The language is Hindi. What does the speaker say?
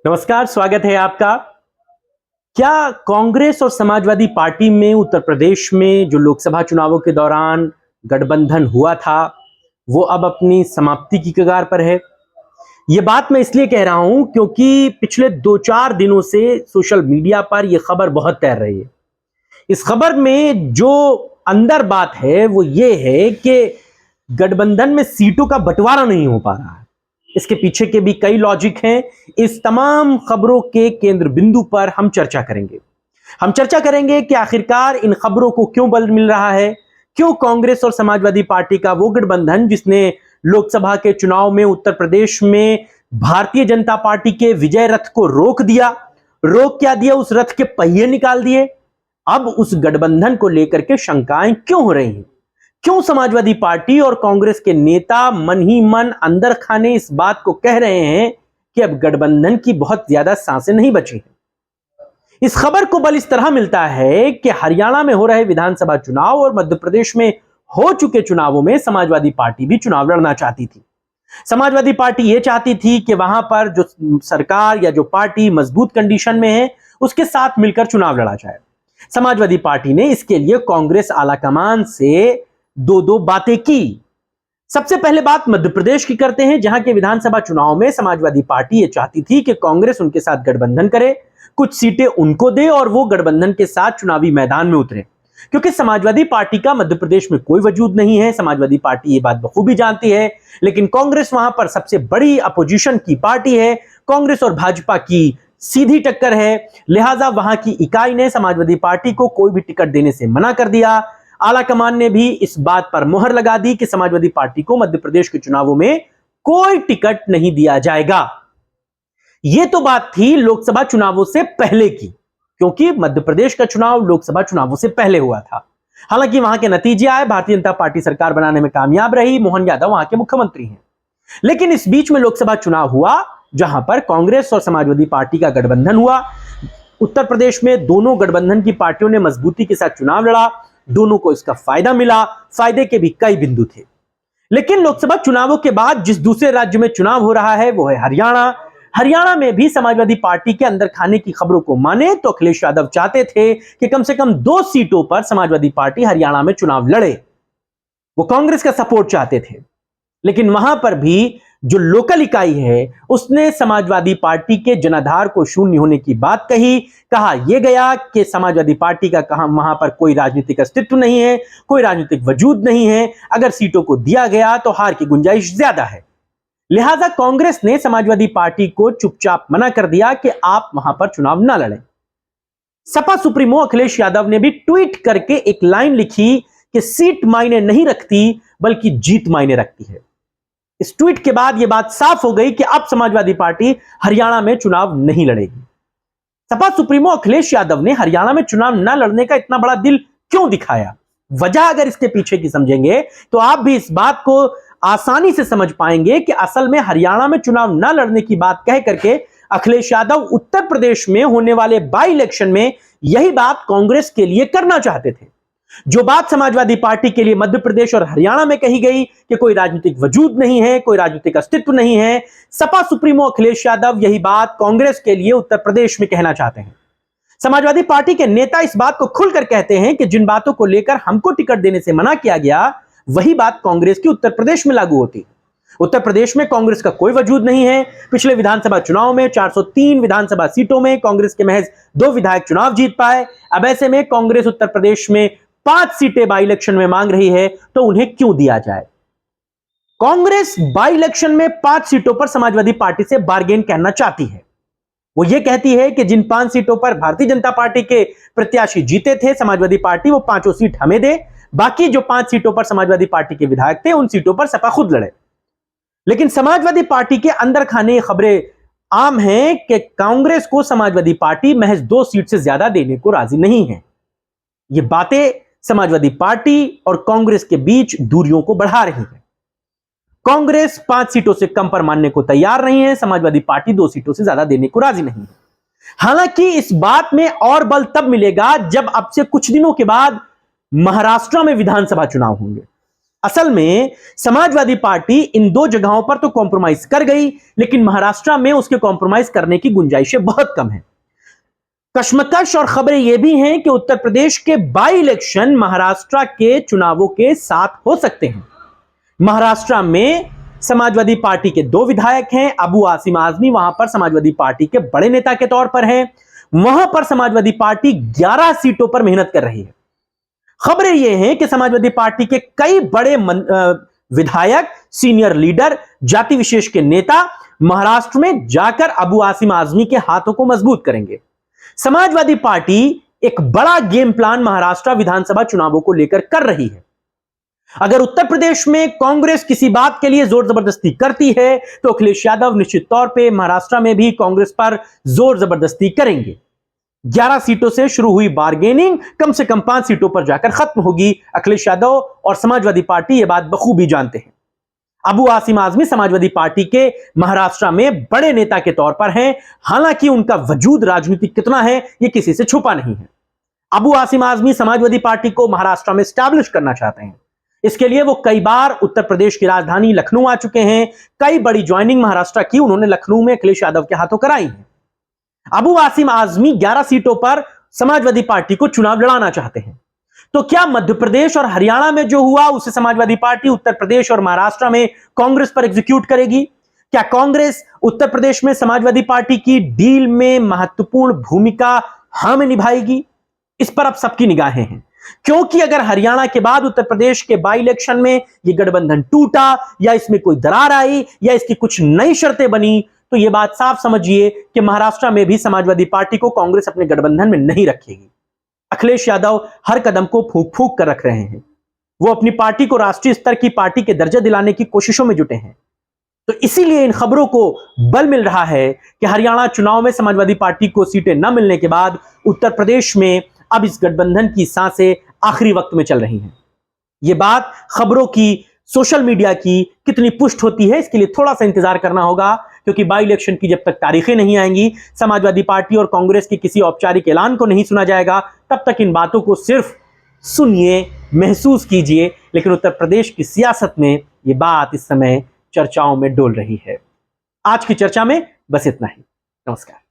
नमस्कार, स्वागत है आपका। क्या कांग्रेस और समाजवादी पार्टी में उत्तर प्रदेश में जो लोकसभा चुनावों के दौरान गठबंधन हुआ था, वो अब अपनी समाप्ति की कगार पर है? ये बात मैं इसलिए कह रहा हूं क्योंकि पिछले 2-4 दिनों से सोशल मीडिया पर यह खबर बहुत तैर रही है। इस खबर में जो अंदर बात है वो ये है कि गठबंधन में सीटों का बंटवारा नहीं हो पा रहा है। इसके पीछे के भी कई लॉजिक हैं। इस तमाम खबरों के केंद्र बिंदु पर हम चर्चा करेंगे। हम चर्चा करेंगे कि आखिरकार इन खबरों को क्यों बल मिल रहा है, क्यों कांग्रेस और समाजवादी पार्टी का वो गठबंधन जिसने लोकसभा के चुनाव में उत्तर प्रदेश में भारतीय जनता पार्टी के विजय रथ को रोक दिया, रोक क्या दिया, उस रथ के पहिए निकाल दिए। अब उस गठबंधन को लेकर के शंकाएं क्यों हो रही हैं? क्यों समाजवादी पार्टी और कांग्रेस के नेता मन ही मन अंदर खाने इस बात को कह रहे हैं कि अब गठबंधन की बहुत ज्यादा सांसें नहीं बची हैं? इस खबर को बल इस तरह मिलता है कि हरियाणा में हो रहे विधानसभा चुनाव और मध्य प्रदेश में हो चुके चुनावों में समाजवादी पार्टी भी चुनाव लड़ना चाहती थी। समाजवादी पार्टी यह चाहती थी कि वहां पर जो सरकार या जो पार्टी मजबूत कंडीशन में है उसके साथ मिलकर चुनाव लड़ा जाए। समाजवादी पार्टी ने इसके लिए कांग्रेस आलाकमान से दो बातें की। सबसे पहले बात मध्य प्रदेश की करते हैं, जहां के विधानसभा चुनाव में समाजवादी पार्टी यह चाहती थी कि कांग्रेस उनके साथ गठबंधन करे, कुछ सीटें उनको दे और वो गठबंधन के साथ चुनावी मैदान में उतरे। क्योंकि समाजवादी पार्टी का मध्य प्रदेश में कोई वजूद नहीं है, समाजवादी पार्टी ये बात बखूबी जानती है, लेकिन कांग्रेस वहां पर सबसे बड़ी अपोजिशन की पार्टी है। कांग्रेस और भाजपा की सीधी टक्कर है, लिहाजा वहां की इकाई ने समाजवादी पार्टी को कोई भी टिकट देने से मना कर दिया। आलाकमान ने भी इस बात पर मुहर लगा दी कि समाजवादी पार्टी को मध्य प्रदेश के चुनावों में कोई टिकट नहीं दिया जाएगा। यह तो बात थी लोकसभा चुनावों से पहले की, क्योंकि मध्य प्रदेश का चुनाव लोकसभा चुनावों से पहले हुआ था। हालांकि वहां के नतीजे आए, भारतीय जनता पार्टी सरकार बनाने में कामयाब रही, मोहन यादव वहां के मुख्यमंत्री हैं। लेकिन इस बीच में लोकसभा चुनाव हुआ जहां पर कांग्रेस और समाजवादी पार्टी का गठबंधन हुआ। उत्तर प्रदेश में दोनों गठबंधन की पार्टियों ने मजबूती के साथ चुनाव लड़ा, दोनों को इसका फायदा मिला। फायदे के भी कई बिंदु थे। लेकिन लोकसभा चुनावों के बाद जिस दूसरे राज्य में चुनाव हो रहा है वो है हरियाणा। हरियाणा में भी समाजवादी पार्टी के अंदर खाने की खबरों को माने तो अखिलेश यादव चाहते थे कि कम से कम 2 सीटों पर समाजवादी पार्टी हरियाणा में चुनाव लड़े। वो कांग्रेस का सपोर्ट चाहते थे, लेकिन वहां पर भी जो लोकल इकाई है उसने समाजवादी पार्टी के जनाधार को शून्य होने की बात कही। कहा यह गया कि समाजवादी पार्टी का कहा वहां पर कोई राजनीतिक अस्तित्व नहीं है, कोई राजनीतिक वजूद नहीं है, अगर सीटों को दिया गया तो हार की गुंजाइश ज्यादा है। लिहाजा कांग्रेस ने समाजवादी पार्टी को चुपचाप मना कर दिया कि आप वहां पर चुनाव ना लड़ें। सपा सुप्रीमो अखिलेश यादव ने भी ट्वीट करके एक लाइन लिखी कि सीट मायने नहीं रखती बल्कि जीत मायने रखती है। इस ट्वीट के बाद यह बात साफ हो गई कि अब समाजवादी पार्टी हरियाणा में चुनाव नहीं लड़ेगी। सपा सुप्रीमो अखिलेश यादव ने हरियाणा में चुनाव न लड़ने का इतना बड़ा दिल क्यों दिखाया? वजह अगर इसके पीछे की समझेंगे तो आप भी इस बात को आसानी से समझ पाएंगे कि असल में हरियाणा में चुनाव न लड़ने की बात कह करके अखिलेश यादव उत्तर प्रदेश में होने वाले बाई इलेक्शन में यही बात कांग्रेस के लिए करना चाहते थे। जो बात समाजवादी पार्टी के लिए मध्य प्रदेश और हरियाणा में कही गई कि कोई राजनीतिक वजूद नहीं है, कोई राजनीतिक अस्तित्व नहीं है, सपा सुप्रीमो अखिलेश यादव यही बात कांग्रेस के लिए उत्तर प्रदेश में कहना चाहते हैं। समाजवादी पार्टी के नेता इस बात को खुलकर कहते हैं कि जिन बातों को लेकर हमको टिकट देने से मना किया गया वही बात कांग्रेस की उत्तर प्रदेश में लागू होती। उत्तर प्रदेश में कांग्रेस का कोई वजूद नहीं है। पिछले विधानसभा चुनाव में 403 विधानसभा सीटों में कांग्रेस के महज 2 विधायक चुनाव जीत पाए। अब ऐसे में कांग्रेस उत्तर प्रदेश में 5 सीटें बाई इलेक्शन में मांग रही है, तो उन्हें क्यों दिया जाए? कांग्रेस बाई इलेक्शन में 5 सीटों पर समाजवादी पार्टी से बार्गेन करना चाहती है। वो ये कहती है कि जिन 5 सीटों पर भारतीय जनता पार्टी के प्रत्याशी जीते थे समाजवादी पार्टी वो 5 सीट हमें दे, बाकी जो 5 सीटों पर समाजवादी पार्टी के विधायक थे उन सीटों पर सपा खुद लड़े। लेकिन समाजवादी पार्टी के अंदर खाने खबरें आम हैं कि कांग्रेस को समाजवादी पार्टी महज 2 सीट से ज्यादा देने को राजी नहीं है। ये बातें समाजवादी पार्टी और कांग्रेस के बीच दूरियों को बढ़ा रही है। कांग्रेस 5 सीटों से कम पर मानने को तैयार नहीं है, समाजवादी पार्टी 2 सीटों से ज्यादा देने को राजी नहीं है। हालांकि इस बात में और बल तब मिलेगा जब अब से कुछ दिनों के बाद महाराष्ट्र में विधानसभा चुनाव होंगे। असल में समाजवादी पार्टी इन दो जगहों पर तो कॉम्प्रोमाइज कर गई, लेकिन महाराष्ट्र में उसके कॉम्प्रोमाइज करने की गुंजाइशें बहुत कम है। कश्मकश और खबरें यह भी हैं कि उत्तर प्रदेश के बाई इलेक्शन महाराष्ट्र के चुनावों के साथ हो सकते हैं। महाराष्ट्र में समाजवादी पार्टी के 2 विधायक हैं। अबू आसिम आजमी वहां पर समाजवादी पार्टी के बड़े नेता के तौर पर हैं। वहां पर समाजवादी पार्टी 11 सीटों पर मेहनत कर रही है। खबरें यह हैं कि समाजवादी पार्टी के कई बड़े विधायक, सीनियर लीडर, जाति विशेष के नेता महाराष्ट्र में जाकर अबू आसिम आजमी के हाथों को मजबूत करेंगे। समाजवादी पार्टी एक बड़ा गेम प्लान महाराष्ट्र विधानसभा चुनावों को लेकर कर रही है। अगर उत्तर प्रदेश में कांग्रेस किसी बात के लिए जोर जबरदस्ती करती है तो अखिलेश यादव निश्चित तौर पे महाराष्ट्र में भी कांग्रेस पर जोर जबरदस्ती करेंगे। 11 सीटों से शुरू हुई बार्गेनिंग कम से कम 5 सीटों पर जाकर खत्म होगी। अखिलेश यादव और समाजवादी पार्टी यह बात बखूबी जानते हैं। अबू आसिम आजमी समाजवादी पार्टी के महाराष्ट्र में बड़े नेता के तौर पर हैं, हालांकि उनका वजूद राजनीतिक कितना है यह किसी से छुपा नहीं है। अबू आसिम आजमी समाजवादी पार्टी को महाराष्ट्र में स्टैब्लिश करना चाहते हैं। इसके लिए वो कई बार उत्तर प्रदेश की राजधानी लखनऊ आ चुके हैं। कई बड़ी ज्वाइनिंग महाराष्ट्र की उन्होंने लखनऊ में अखिलेश यादव के हाथों कराई है। अबू आसिम आजमी 11 सीटों पर समाजवादी पार्टी को चुनाव लड़ाना चाहते हैं। तो क्या मध्य प्रदेश और हरियाणा में जो हुआ उसे समाजवादी पार्टी उत्तर प्रदेश और महाराष्ट्र में कांग्रेस पर एग्जीक्यूट करेगी? क्या कांग्रेस उत्तर प्रदेश में समाजवादी पार्टी की डील में महत्वपूर्ण भूमिका हाँ में निभाएगी? इस पर अब सबकी निगाहें हैं, क्योंकि अगर हरियाणा के बाद उत्तर प्रदेश के बाई इलेक्शन में यह गठबंधन टूटा या इसमें कोई दरार आई या इसकी कुछ नई शर्तें बनी तो यह बात साफ समझिए कि महाराष्ट्र में भी समाजवादी पार्टी को कांग्रेस अपने गठबंधन में नहीं रखेगी। अखिलेश यादव हर कदम को फूंक फूंक कर रख रहे हैं। वो अपनी पार्टी को राष्ट्रीय स्तर की पार्टी के दर्जा दिलाने की कोशिशों में जुटे हैं। तो इसीलिए इन खबरों को बल मिल रहा है कि हरियाणा चुनाव में समाजवादी पार्टी को सीटें न मिलने के बाद उत्तर प्रदेश में अब इस गठबंधन की सांसें आखिरी वक्त में चल रही हैं। यह बात खबरों की, सोशल मीडिया की कितनी पुष्ट होती है इसके लिए थोड़ा सा इंतजार करना होगा, क्योंकि बाई इलेक्शन की जब तक तारीखें नहीं आएंगी, समाजवादी पार्टी और कांग्रेस के किसी औपचारिक ऐलान को नहीं सुना जाएगा, तब तक इन बातों को सिर्फ सुनिए, महसूस कीजिए। लेकिन उत्तर प्रदेश की सियासत में ये बात इस समय चर्चाओं में डोल रही है। आज की चर्चा में बस इतना ही। नमस्कार।